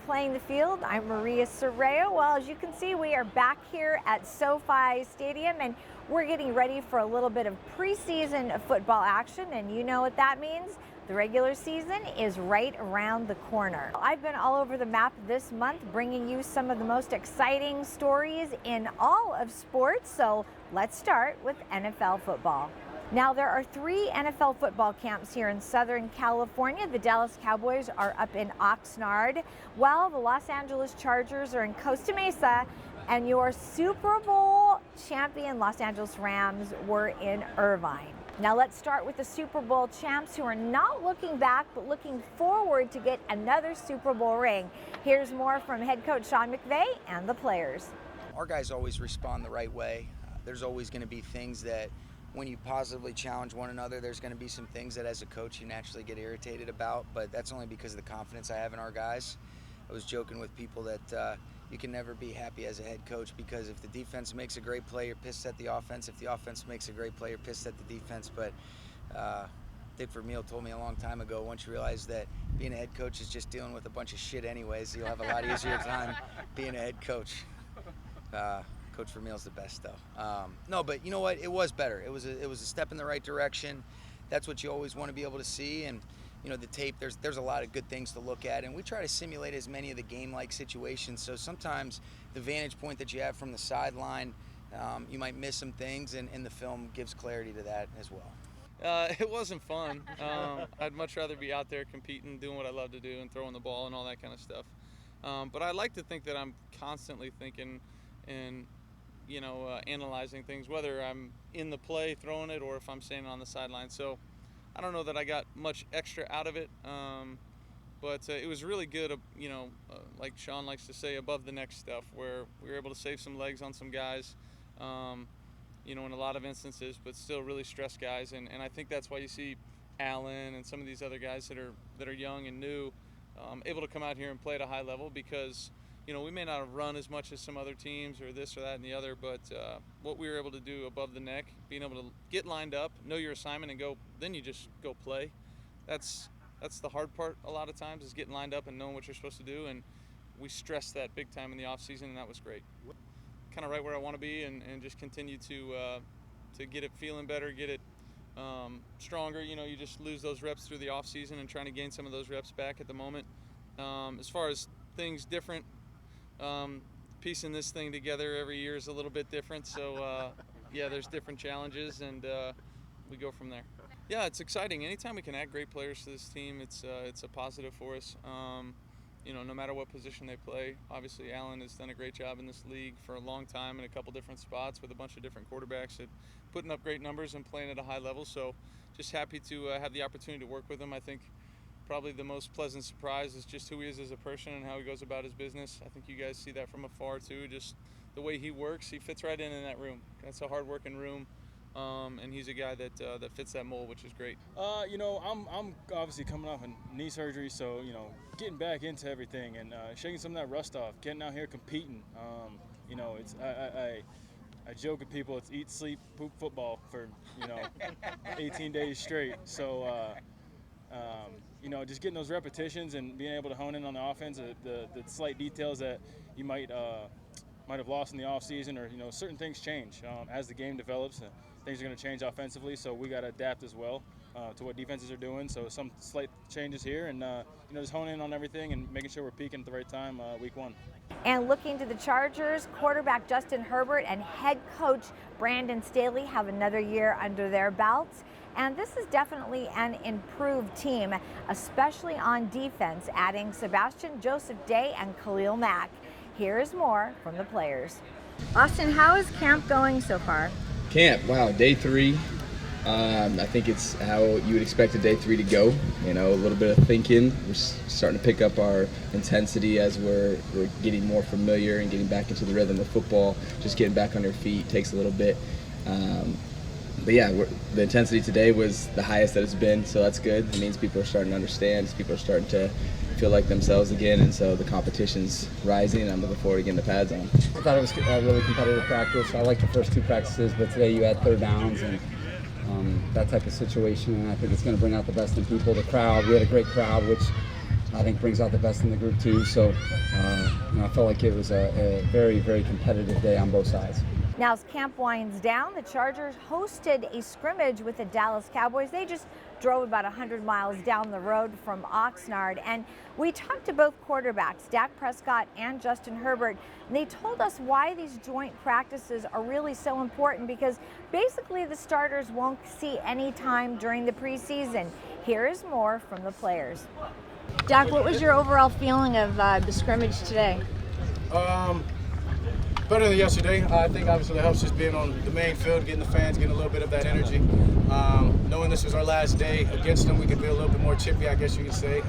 Playing the Field. I'm Maria Serrao. Well, as you can see, we are back here at SoFi Stadium, and we're getting ready for a little bit of preseason football action, and you know what that means. The regular season is right around the corner. I've been all over the map this month bringing you some of the most exciting stories in all of sports, so let's start with NFL football. Now, there are 3 NFL football camps here in Southern California. The Dallas Cowboys are up in Oxnard, while the Los Angeles Chargers are in Costa Mesa, and your Super Bowl champion Los Angeles Rams were in Irvine. Now, let's start with the Super Bowl champs, who are not looking back, but looking forward to get another Super Bowl ring. Here's more from head coach Sean McVay and the players. Our guys always respond the right way. There's always going to be things that when you positively challenge one another, there's going to be some things that as a coach you naturally get irritated about, but that's only because of the confidence I have in our guys. I was joking with people that you can never be happy as a head coach, because if the defense makes a great play, you're pissed at the offense. If the offense makes a great play, you're pissed at the defense. But Dick Vermeil told me a long time ago, once you realize that being a head coach is just dealing with a bunch of shit anyways, you'll have a lot easier time being a head coach. Coach Vermeil's the best, though. No, but you know what? It was better. It was a step in the right direction. That's what you always want to be able to see. And you know, the tape. There's a lot of good things to look at, and we try to simulate as many of the game-like situations. So sometimes the vantage point that you have from the sideline, you might miss some things, and the film gives clarity to that as well. It wasn't fun. I'd much rather be out there competing, doing what I love to do, and throwing the ball and all that kind of stuff. But I like to think that I'm constantly thinking and analyzing things, whether I'm in the play throwing it or if I'm standing on the sideline. So I don't know that I got much extra out of it, but it was really good, like Sean likes to say, above the neck stuff, where we were able to save some legs on some guys, in a lot of instances, but still really stress guys. And I think that's why you see Allen and some of these other guys that are young and new able to come out here and play at a high level, because we may not have run as much as some other teams or this or that and the other, but what we were able to do above the neck, being able to get lined up, know your assignment, and go, then you just go play. That's the hard part a lot of times, is getting lined up and knowing what you're supposed to do, and we stressed that big time in the off season, and that was great. Kind of right where I want to be, and just continue to get it feeling better, get it stronger. You just lose those reps through the off season, and trying to gain some of those reps back at the moment. As far as things different, piecing this thing together every year is a little bit different, so there's different challenges, and we go from there. Yeah, it's exciting. Anytime we can add great players to this team, it's a positive for us. No matter what position they play. Obviously, Allen has done a great job in this league for a long time in a couple different spots with a bunch of different quarterbacks, that putting up great numbers and playing at a high level. So just happy to have the opportunity to work with him. I think probably the most pleasant surprise is just who he is as a person and how he goes about his business. I think you guys see that from afar too, just the way he works. He fits right in that room. That's a hard-working room, and he's a guy that fits that mold, which is great. I'm obviously coming off a knee surgery, so getting back into everything and shaking some of that rust off, getting out here competing. It's I joke with people, it's eat, sleep, poop, football for 18 days straight. So. Just getting those repetitions and being able to hone in on the offense, the slight details that you might have lost in the offseason, or certain things change as the game develops. Things are going to change offensively, so we got to adapt as well to what defenses are doing. So some slight changes here, and just honing in on everything and making sure we're peaking at the right time week 1. And looking to the Chargers, quarterback Justin Herbert and head coach Brandon Staley have another year under their belts. And this is definitely an improved team, especially on defense, adding Sebastian Joseph Day and Khalil Mack. Here's more from the players. Austin, how is camp going so far? Camp, wow, day 3. I think it's how you would expect a day 3 to go. A little bit of thinking. We're starting to pick up our intensity as we're getting more familiar and getting back into the rhythm of football. Just getting back on your feet takes a little bit. But yeah, the intensity today was the highest that it's been, so that's good. It means people are starting to understand, people are starting to feel like themselves again, and so the competition's rising, and I'm looking forward to getting the pads on. I thought it was a really competitive practice. I liked the first 2 practices, but today you had third downs and that type of situation, and I think it's going to bring out the best in people. The crowd, we had a great crowd, which I think brings out the best in the group too. So I felt like it was a very, very competitive day on both sides. Now as camp winds down, the Chargers hosted a scrimmage with the Dallas Cowboys. They just drove about 100 miles down the road from Oxnard. And we talked to both quarterbacks, Dak Prescott and Justin Herbert. And they told us why these joint practices are really so important, because basically the starters won't see any time during the preseason. Here is more from the players. Dak, what was your overall feeling of the scrimmage today? Better than yesterday. I think obviously it helps just being on the main field, getting the fans, getting a little bit of that energy. Knowing this was our last day against them, we could be a little bit more chippy, I guess you could say.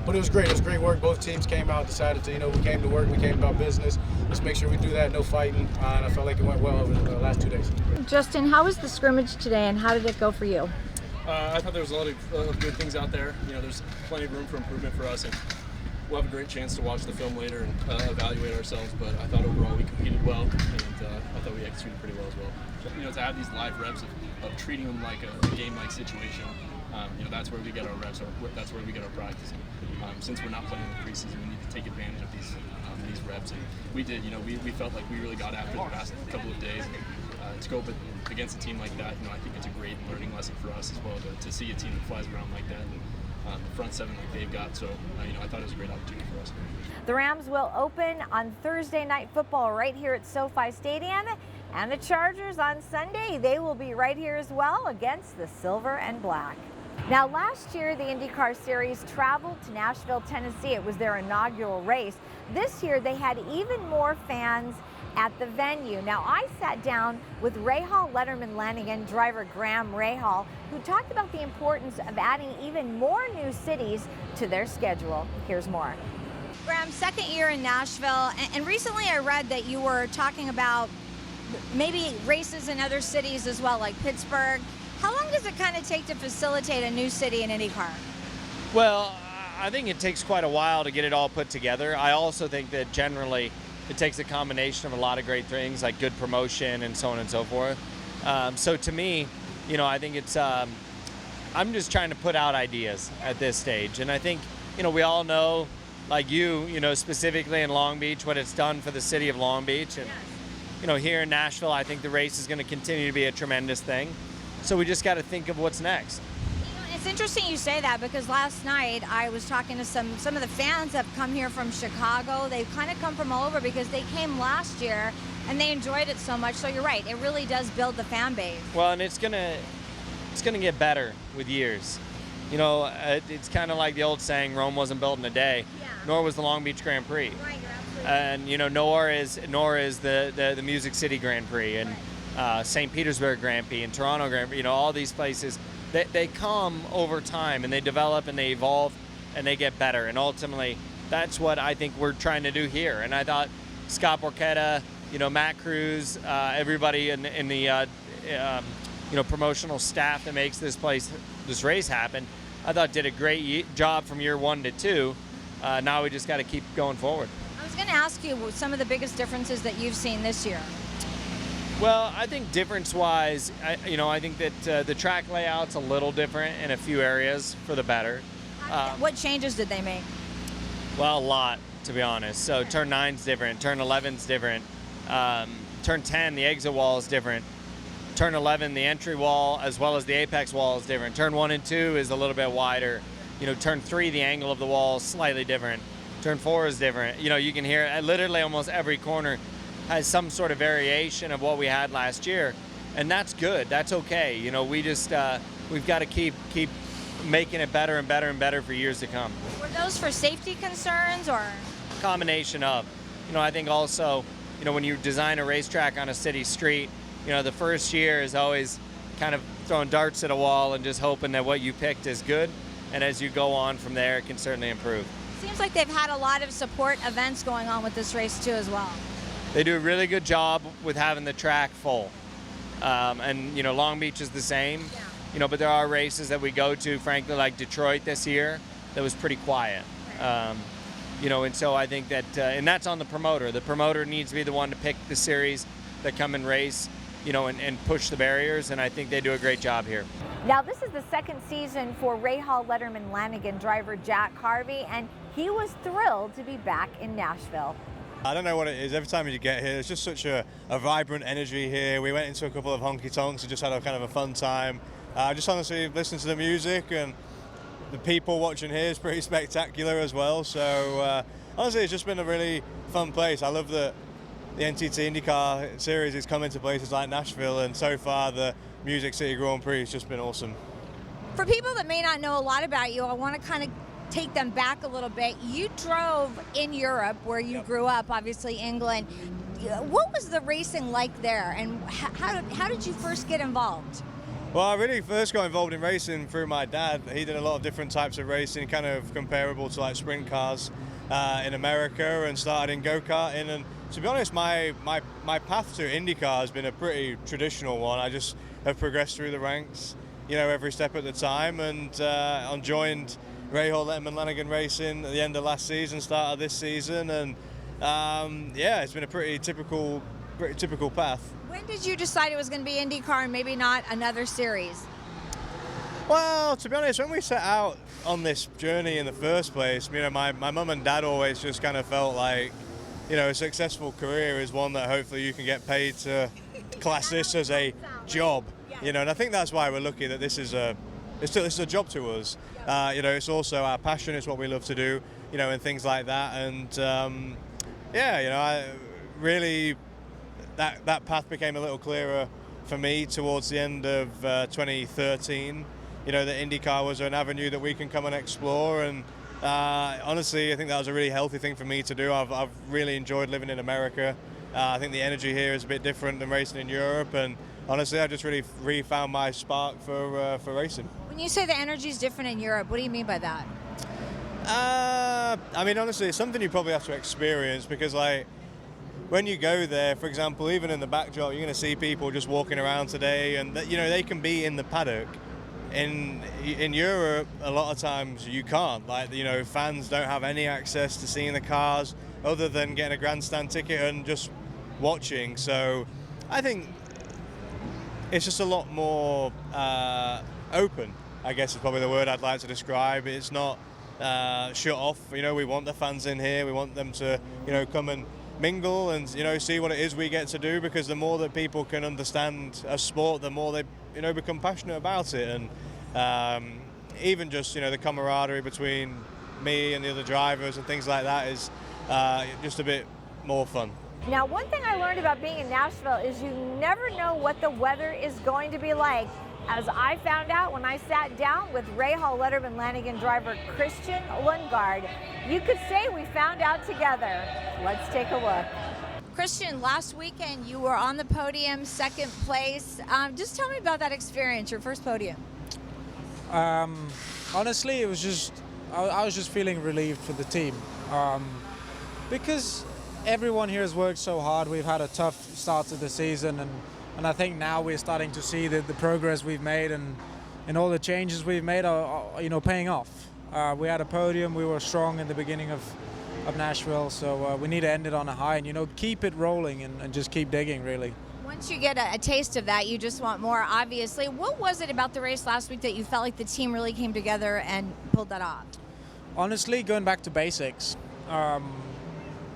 But it was great. It was great work. Both teams came out, decided to, we came to work, we came about business. Let's make sure we do that, no fighting. And I felt like it went well over the last 2 days. Justin, how was the scrimmage today and how did it go for you? I thought there was a lot of good things out there. There's plenty of room for improvement for us, and we'll have a great chance to watch the film later and evaluate ourselves. But I thought overall we competed well, and I thought we executed pretty well as well. To have these live reps of treating them like a game-like situation, that's where we get our reps, that's where we get our practice. Since we're not playing in the preseason, we need to take advantage of these reps, and we did. We felt like we really got after the past couple of days. To go up against a team like that, I think it's a great learning lesson for us as well to see a team that flies around like that, and the front seven like they've got. So I thought it was a great opportunity for us. The Rams will open on Thursday Night Football right here at SoFi Stadium, and the Chargers on Sunday, they will be right here as well against the Silver and Black. Now last year the Indy Car Series traveled to Nashville, Tennessee. It was their inaugural race. This year they had even more fans at the venue. Now I sat down with Rahal Letterman Lanigan driver Graham Rahal, who talked about the importance of adding even more new cities to their schedule. Here's more. Graham, second year in Nashville, and recently I read that you were talking about maybe races in other cities as well, like Pittsburgh. How long does it kind of take to facilitate a new city in IndyCar? Well, I think it takes quite a while to get it all put together. I also think that generally it takes a combination of a lot of great things like good promotion and so on and so forth. So to me, I think it's, I'm just trying to put out ideas at this stage. And I think, we all know, like specifically in Long Beach, what it's done for the city of Long Beach. And, here in Nashville, I think the race is going to continue to be a tremendous thing. So we just got to think of what's next. It's interesting you say that, because last night I was talking to some of the fans that have come here from Chicago. They've kind of come from all over because they came last year and they enjoyed it so much. So you're right, it really does build the fan base. Well, and it's gonna get better with years. It's kind of like the old saying, Rome wasn't built in a day, nor was the Long Beach Grand Prix. Right, you're absolutely And nor is the Music City Grand Prix, and St. Petersburg Grand Prix and Toronto Grand Prix. All these places. They come over time and they develop and they evolve and they get better, and ultimately that's what I think we're trying to do here. And I thought Scott Borchetta, Matt Cruz, everybody in the promotional staff that makes this race happen, I thought did a great job from year 1 to 2. Now we just got to keep going forward. I was going to ask you some of the biggest differences that you've seen this year. Well, I think difference-wise, I think that the track layout's a little different in a few areas for the better. What changes did they make? Well, a lot, to be honest. So turn 9's different, turn 11's different, turn 10, the exit wall is different, turn 11, the entry wall as well as the apex wall is different. Turn 1 and 2 is a little bit wider. Turn 3, the angle of the wall is slightly different. Turn 4 is different. You can hear literally almost every corner has some sort of variation of what we had last year, and that's good. That's okay. We just we've got to keep making it better and better and better for years to come. Were those for safety concerns or? Combination of, I think also, when you design a racetrack on a city street, the first year is always kind of throwing darts at a wall and just hoping that what you picked is good, and as you go on from there, it can certainly improve. Seems like they've had a lot of support events going on with this race too as well. They do a really good job with having the track full. And, Long Beach is the same, but there are races that we go to, frankly, like Detroit this year, that was pretty quiet. And so I think that, and that's on the promoter. The promoter needs to be the one to pick the series that come and race, and push the barriers, and I think they do a great job here. Now, this is the second season for Rahal Letterman Lanigan driver Jack Harvey, and he was thrilled to be back in Nashville. I don't know what it is. Every time you get here, it's just such a vibrant energy here. We went into a couple of honky tonks and just had a kind of a fun time. Just honestly listening to the music, and the people watching here is pretty spectacular as well. So honestly, it's just been a really fun place. I love that the NTT IndyCar series is coming to places like Nashville, and so far the Music City Grand Prix has just been awesome. For people that may not know a lot about you, I want to kind of take them back a little bit. You drove in Europe, where you grew up, obviously England. What was the racing like there, and how did you first get involved? Well, I really first got involved in racing through my dad. He did a lot of different types of racing, kind of comparable to like sprint cars in America, and started in go-karting. And to be honest, my path to IndyCar has been a pretty traditional one. I just have progressed through the ranks, you know, every step at the time, and I joined Rahal Letterman Lanigan Racing at the end of last season, start of this season, and yeah, it's been a pretty typical path. When did you decide it was going to be IndyCar and maybe not another series? Well, to be honest, when we set out on this journey in the first place, you know, my mum and dad always just kind of felt like, you know, a successful career is one that hopefully you can get paid to class this as a job, you know, and I think that's why we're lucky that this is a job to us. You know, it's also our passion, it's what we love to do, you know, and things like that. And yeah, you know, I really, that path became a little clearer for me towards the end of 2013. You know, that IndyCar was an avenue that we can come and explore, and honestly, I think that was a really healthy thing for me to do. I've really enjoyed living in America. I think the energy here is a bit different than racing in Europe, and honestly, I just really found my spark for racing. When you say the energy is different in Europe, what do you mean by that? I mean, honestly, it's something you probably have to experience, because like when you go there, for example, even in the backdrop, you're going to see people just walking around today, and you know, they can be in the paddock. In Europe, a lot of times you can't. Like, you know, fans don't have any access to seeing the cars other than getting a grandstand ticket and just watching. So I think it's just a lot more open, I guess is probably the word I'd like to describe. It's not shut off. You know, we want the fans in here. We want them to, you know, come and mingle and, you know, see what it is we get to do, because the more that people can understand a sport, the more they, you know, become passionate about it. And even just, you know, the camaraderie between me and the other drivers and things like that is just a bit more fun. Now, one thing I learned about being in Nashville is you never know what the weather is going to be like. As I found out when I sat down with Rahal Letterman Lanigan driver Christian Lundgaard, you could say we found out together. Let's take a look. Christian, last weekend you were on the podium, second place. Just tell me about that experience, your first podium. Honestly, it was just, I was just feeling relieved for the team. Because everyone here has worked so hard. We've had a tough start to the season, and I think now we're starting to see the progress we've made, and all the changes we've made are you know, paying off. We had a podium, we were strong in the beginning of Nashville, so we need to end it on a high and, you know, keep it rolling and just keep digging, really. Once you get a taste of that, you just want more, obviously. What was it about the race last week that you felt like the team really came together and pulled that off? Honestly, going back to basics,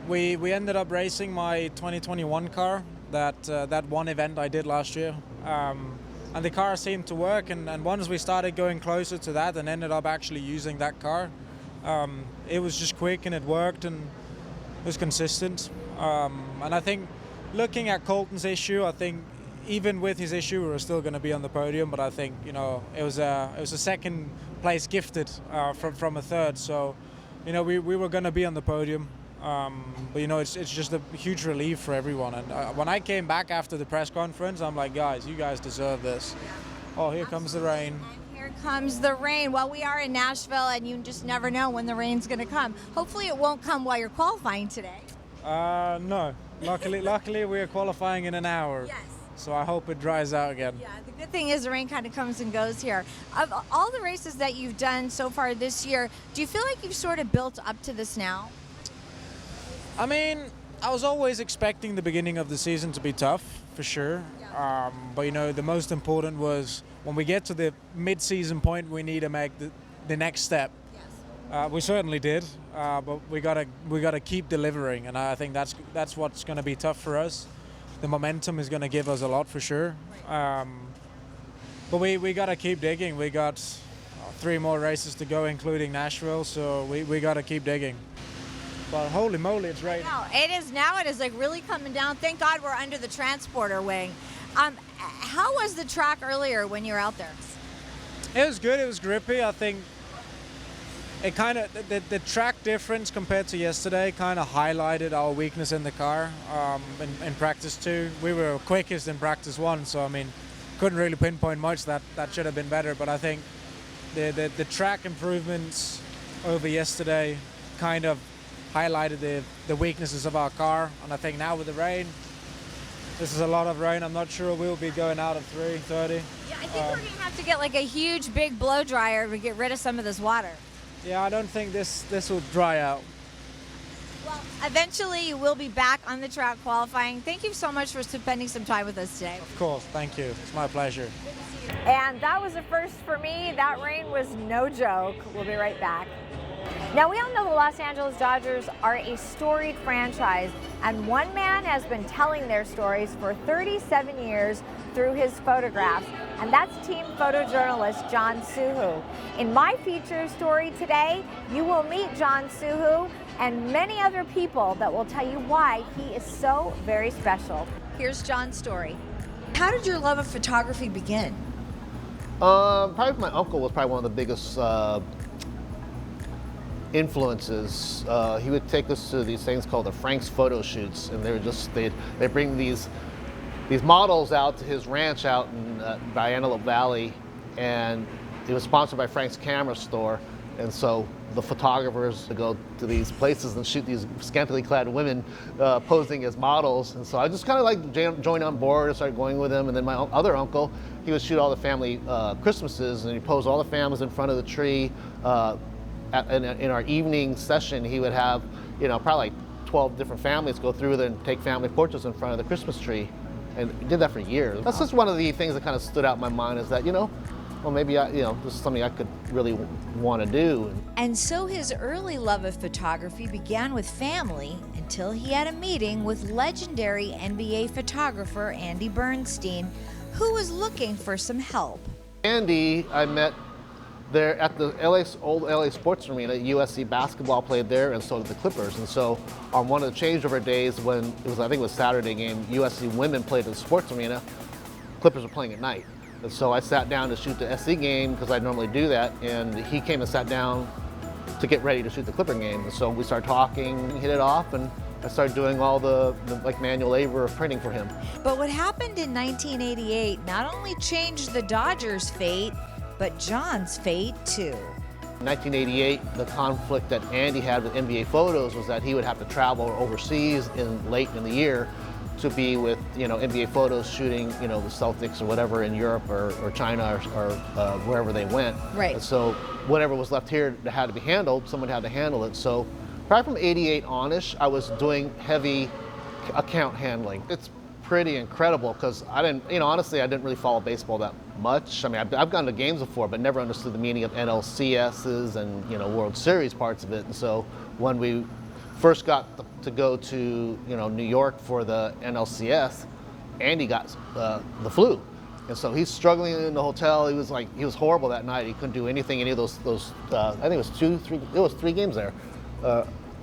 we ended up racing my 2021 car, that one event I did last year, and the car seemed to work, and once we started going closer to that and ended up actually using that car, it was just quick and it worked and it was consistent. And I think looking at Colton's issue, I think even with his issue we were still going to be on the podium, but I think, you know, it was a second place gifted from a third, so, you know, we were going to be on the podium. But, you know, it's just a huge relief for everyone. And when I came back after the press conference, I'm like, guys, you guys deserve this. Oh, here comes the rain. And here comes the rain. Well, we are in Nashville, and you just never know when the rain's going to come. Hopefully it won't come while you're qualifying today. No. Luckily, we are qualifying in an hour. Yes. So I hope it dries out again. Yeah, the good thing is the rain kind of comes and goes here. Of all the races that you've done so far this year, do you feel like you've sort of built up to this now? I mean, I was always expecting the beginning of the season to be tough, for sure. Yeah. But, you know, the most important was when we get to the mid-season point, we need to make the next step. Yes. We certainly did, but we gotta keep delivering, and I think that's what's going to be tough for us. The momentum is going to give us a lot for sure, but we gotta keep digging. We got 3 more races to go, including Nashville, so we gotta keep digging. But holy moly, it's raining. No, it is now. It is like really coming down. Thank God we're under the transporter wing. How was the track earlier when you were out there? It was good. It was grippy. I think it kind of the track difference compared to yesterday kind of highlighted our weakness in the car. In practice 2, we were quickest in practice 1, so I mean, couldn't really pinpoint much. That should have been better. But I think the track improvements over yesterday kind of highlighted the weaknesses of our car. And I think now with the rain, this is a lot of rain. I'm not sure we'll be going out at 3:30. Yeah, I think we're going to have to get like a huge big blow dryer to get rid of some of this water. Yeah, I don't think this will dry out. Well, eventually you will be back on the track qualifying. Thank you so much for spending some time with us today. Of course, thank you. It's my pleasure. And that was a first for me. That rain was no joke. We'll be right back. Now, we all know the Los Angeles Dodgers are a storied franchise, and one man has been telling their stories for 37 years through his photographs, and that's team photojournalist John Suhu. In my feature story today, you will meet John Suhu and many other people that will tell you why he is so very special. Here's John's story. How did your love of photography begin? Probably my uncle was probably one of the biggest influences. He would take us to these things called the Frank's photo shoots, and they bring these models out to his ranch out in Antelope Valley, and it was sponsored by Frank's Camera Store, and so the photographers would go to these places and shoot these scantily clad women posing as models, and so I just kind of like joined on board and started going with him. And then my other uncle, he would shoot all the family Christmases, and he posed all the families in front of the tree. In our evening session, he would have, probably like 12 different families go through there and take family portraits in front of the Christmas tree. And he did that for years. That's just one of the things that kind of stood out in my mind, is that, well, maybe this is something I could really want to do. And so his early love of photography began with family until he had a meeting with legendary NBA photographer Andy Bernstein, who was looking for some help. Andy, I met there at the old LA Sports Arena. USC basketball played there, and so did the Clippers. And so on one of the changeover days, when I think it was Saturday game, USC women played at the Sports Arena. Clippers were playing at night. And so I sat down to shoot the SC game because I normally do that, and he came and sat down to get ready to shoot the Clipper game. And so we started talking, hit it off, and I started doing all the manual labor of printing for him. But what happened in 1988 not only changed the Dodgers' fate, but John's fate too. In 1988, the conflict that Andy had with NBA Photos was that he would have to travel overseas late in the year to be with NBA Photos shooting the Celtics or whatever in Europe or China or wherever they went. Right. And so whatever was left here that had to be handled, someone had to handle it. So probably from 88 on-ish, I was doing heavy account handling. It's pretty incredible because I didn't, honestly, I didn't really follow baseball that much. I mean, I've gone to games before, but never understood the meaning of NLCSs and World Series parts of it. And so when we first got to go to New York for the NLCS, Andy got the flu, and so he's struggling in the hotel. He was horrible that night. He couldn't do anything. Any of those I think it was 3 games there.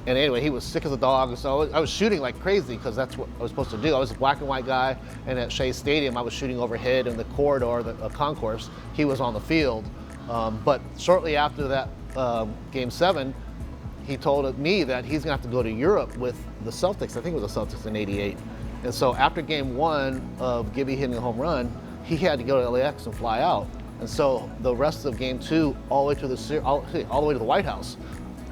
And anyway, he was sick as a dog, so I was shooting like crazy because that's what I was supposed to do. I was a black and white guy, and at Shea Stadium, I was shooting overhead in the corridor, the concourse. He was on the field. But shortly after that Game 7, he told me that he's gonna have to go to Europe with the Celtics. I think it was the Celtics in '88. And so after Game 1 of Gibby hitting a home run, he had to go to LAX and fly out. And so the rest of Game 2, all the way to all the way to the White House,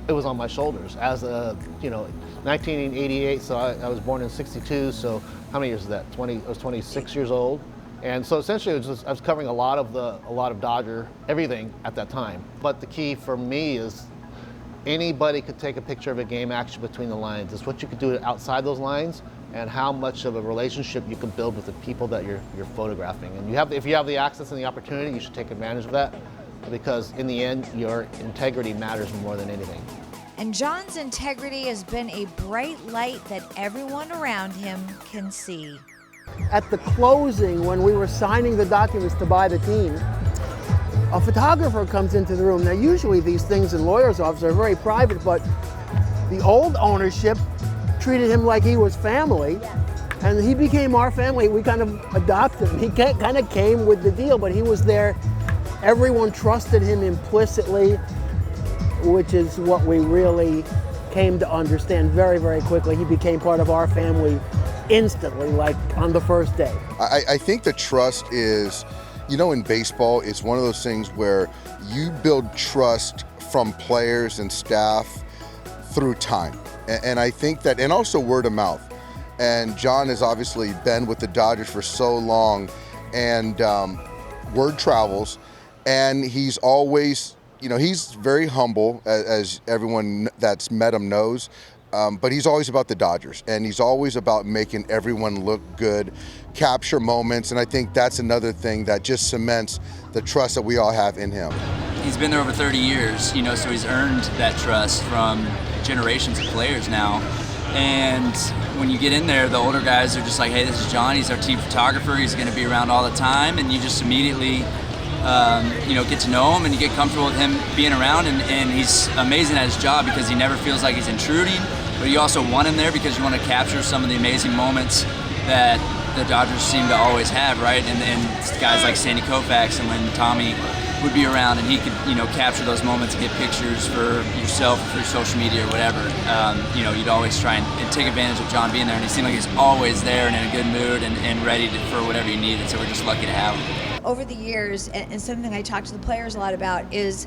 it was on my shoulders. As a 1988, so I was born in '62. So how many years is that? I was 26 years old. And so essentially, I was covering a lot of Dodger everything at that time. But the key for me is anybody could take a picture of a game action between the lines. It's what you could do outside those lines and how much of a relationship you can build with the people that you're photographing. And if you have the access and the opportunity, you should take advantage of that. because in the end, your integrity matters more than anything. And John's integrity has been a bright light that everyone around him can see. At the closing, when we were signing the documents to buy the team, a photographer comes into the room. Now, usually these things in lawyers' offices are very private, but the old ownership treated him like he was family, and he became our family. We kind of adopted him. He kind of came with the deal, but he was there. Everyone trusted him implicitly, which is what we really came to understand very, very quickly. He became part of our family instantly, like on the first day. I think the trust is, you know, in baseball, it's one of those things where you build trust from players and staff through time. And I think that, and also word of mouth. And John has obviously been with the Dodgers for so long, and word travels, and he's always, you know, he's very humble, as everyone that's met him knows, but he's always about the Dodgers, and he's always about making everyone look good, capture moments, and I think that's another thing that just cements the trust that we all have in him. He's been there over 30 years, you know, so he's earned that trust from generations of players now. And when you get in there, the older guys are just like, hey, this is John, he's our team photographer, he's going to be around all the time, and you just immediately you know, get to know him and you get comfortable with him being around, and he's amazing at his job because he never feels like he's intruding, but you also want him there because you want to capture some of the amazing moments that the Dodgers seem to always have, right? And guys like Sandy Koufax, and when Tommy would be around and he could, you know, capture those moments and get pictures for yourself through social media or whatever, you know, you'd always try and take advantage of John being there, and he seemed like he's always there and in a good mood and ready for whatever you needed, so we're just lucky to have him. Over the years, and something I talk to the players a lot about, is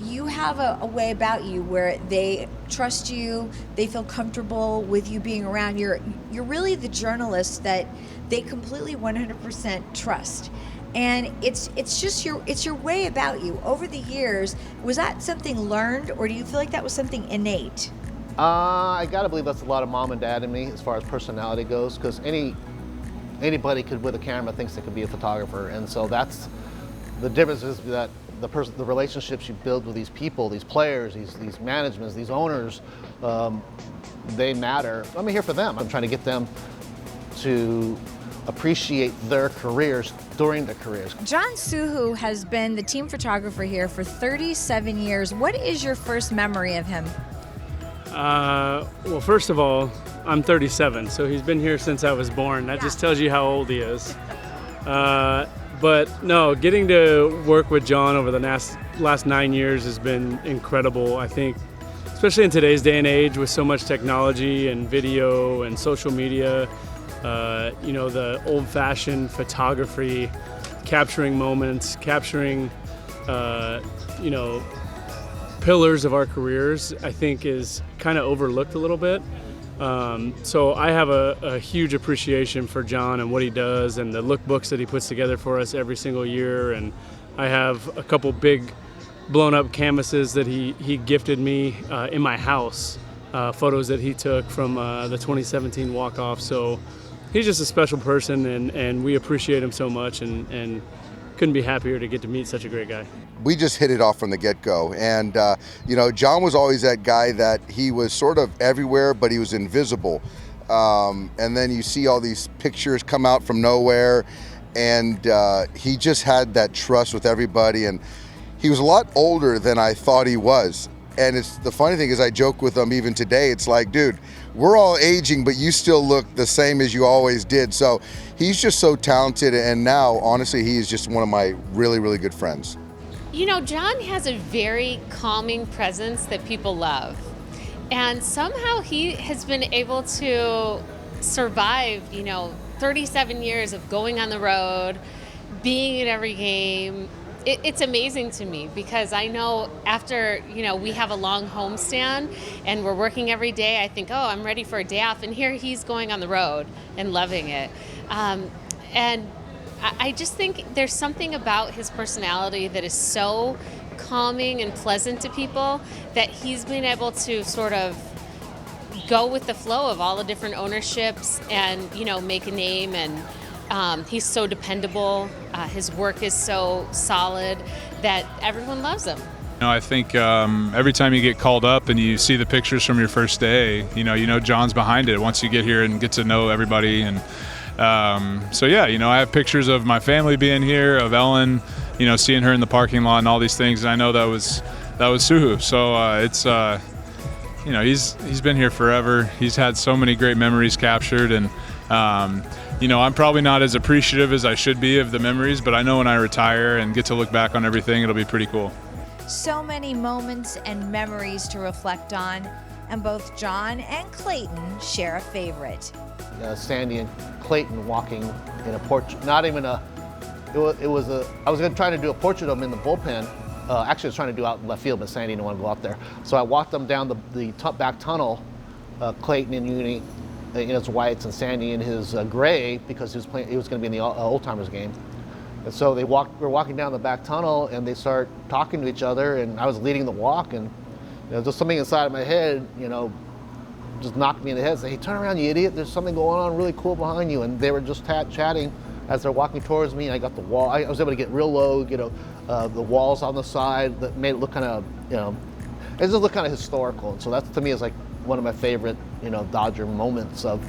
you have a way about you where they trust you, they feel comfortable with you being around. You're really the journalist that they completely 100% trust. And it's just your way about you. Over the years, was that something learned, or do you feel like that was something innate? I gotta believe that's a lot of mom and dad in me as far as personality goes, because anybody could, with a camera, thinks they could be a photographer, and so that's the difference, is that the relationships you build with these people, these players, these managements, these owners, they matter. I'm here for them. I'm trying to get them to appreciate their careers during their careers. John Suhu has been the team photographer here for 37 years. What is your first memory of him? Well, first of all, I'm 37, so he's been here since I was born. That just tells you how old he is. But no, getting to work with John over the last 9 years has been incredible. I think, especially in today's day and age with so much technology and video and social media, you know, the old-fashioned photography, capturing moments, capturing, you know, pillars of our careers, I think is kind of overlooked a little bit. So I have a huge appreciation for John and what he does and the lookbooks that he puts together for us every single year. And I have a couple big blown up canvases that he gifted me in my house, photos that he took from the 2017 walk-off. So he's just a special person, and we appreciate him so much, and couldn't be happier to get to meet such a great guy. We just hit it off from the get-go, and you know, John was always that guy that he was sort of everywhere, but he was invisible. And then you see all these pictures come out from nowhere, and he just had that trust with everybody, and he was a lot older than I thought he was. And it's the funny thing is, I joke with him even today. It's like, dude, we're all aging, but you still look the same as you always did. So he's just so talented, and now, honestly, he is just one of my really, really good friends. You know, John has a very calming presence that people love. And somehow he has been able to survive, you know, 37 years of going on the road, being at every game. It's amazing to me, because I know after, you know, we have a long homestand and we're working every day, I think, oh, I'm ready for a day off. And here he's going on the road and loving it. And I just think there's something about his personality that is so calming and pleasant to people that he's been able to sort of go with the flow of all the different ownerships and, you know, make a name. And he's so dependable. His work is so solid. that everyone loves him. I think every time you get called up and you see the pictures from your first day, you know John's behind it once you get here and get to know everybody. And so yeah, I have pictures of my family being here, of Ellen, seeing her in the parking lot and all these things. And I know that was Suhu. So it's he's been here forever. He's had so many great memories captured, and I'm probably not as appreciative as I should be of the memories, but I know when I retire and get to look back on everything, it'll be pretty cool. So many moments and memories to reflect on, and both John and Clayton share a favorite. Sandy and Clayton walking in a portrait, not even a, I was trying to do a portrait of them in the bullpen. Actually, I was trying to do out in left field, but Sandy didn't want to go out there. So I walked them down the back tunnel, Clayton in uni, in his whites, and Sandy in his gray, because he was going to be in the old timers game. And so we're walking down the back tunnel, and they start talking to each other, and I was leading the walk, and just something inside of my head, just knocked me in the head, say, "Hey, turn around, you idiot! There's something going on really cool behind you." And they were just chatting as they're walking towards me. And I got the wall. I was able to get real low, the walls on the side that made it look kind of, it just looked kind of historical. And so that to me is like one of my favorite, Dodger moments of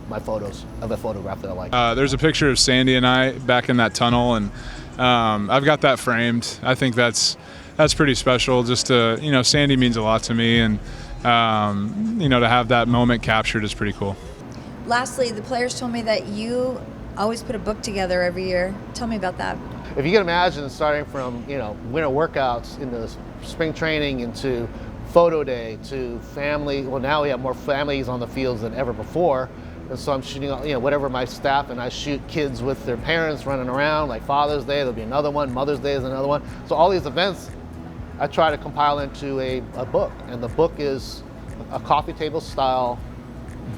my photos, of a photograph that I like. There's a picture of Sandy and I back in that tunnel, and I've got that framed. I think that's pretty special. Just to, Sandy means a lot to me, and to have that moment captured is pretty cool. Lastly, the players told me that you always put a book together every year. Tell me about that. If you can imagine, starting from winter workouts into spring training into photo day to family. Well, now we have more families on the fields than ever before. And so I'm shooting, whatever my staff, and I shoot kids with their parents running around, like Father's Day, there'll be another one, Mother's Day is another one. So all these events, I try to compile into a book. And the book is a coffee table style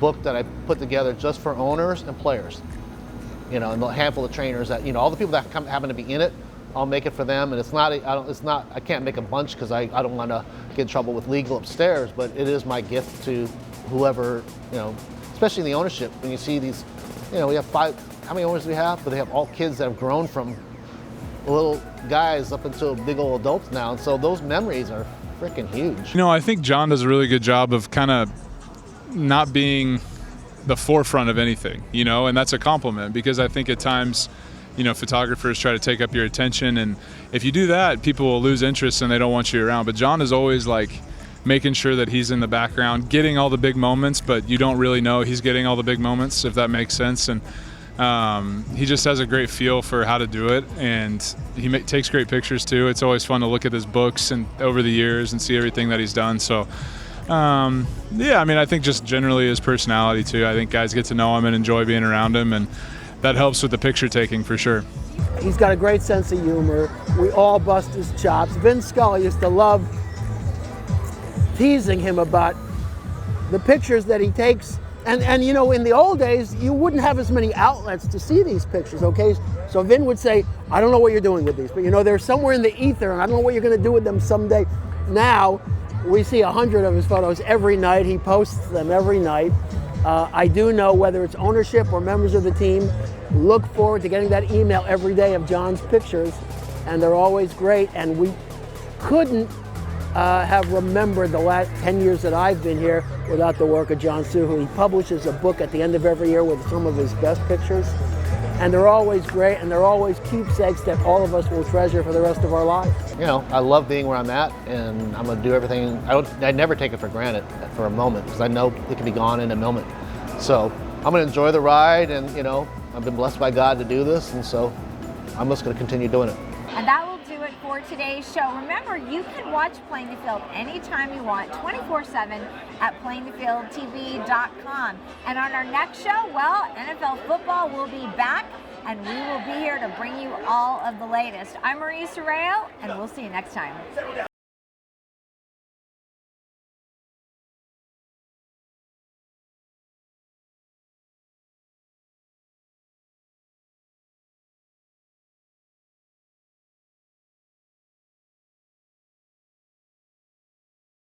book that I put together just for owners and players. And a handful of trainers that, all the people that happen to be in it, I'll make it for them. And I can't make a bunch because I don't want to get in trouble with legal upstairs, but it is my gift to whoever, especially the ownership. When you see these, we have how many owners do we have? But they have all kids that have grown from little guys up until big old adults now. And so those memories are freaking huge. I think John does a really good job of kind of not being the forefront of anything, and that's a compliment, because I think at times, photographers try to take up your attention, and if you do that, people will lose interest and they don't want you around. But John is always like making sure that he's in the background, getting all the big moments, but you don't really know he's getting all the big moments, if that makes sense. And he just has a great feel for how to do it, and he takes great pictures too. It's always fun to look at his books and over the years and see everything that he's done. So I think just generally his personality too. I think guys get to know him and enjoy being around him, and that helps with the picture taking for sure. He's got a great sense of humor. We all bust his chops. Vin Scully used to love teasing him about the pictures that he takes. And in the old days, you wouldn't have as many outlets to see these pictures, okay? So Vin would say, "I don't know what you're doing with these, but they're somewhere in the ether, and I don't know what you're going to do with them someday." Now, we see 100 of his photos every night. He posts them every night. I do know, whether it's ownership or members of the team, look forward to getting that email every day of John's pictures, and they're always great. And we couldn't have remembered the last 10 years that I've been here without the work of John Suhu. He publishes a book at the end of every year with some of his best pictures, and they're always great, and they're always keepsakes that all of us will treasure for the rest of our lives. I love being where I'm at, and I'm going to do everything. I never take it for granted for a moment, because I know it can be gone in a moment. So I'm going to enjoy the ride, and I've been blessed by God to do this, and so I'm just going to continue doing it. And that will do it for today's show. Remember, you can watch Playing the Field anytime you want, 24/7 at playingthefieldtv.com. And on our next show, NFL football will be back, and we will be here to bring you all of the latest. I'm Maria Serrao, and we'll see you next time.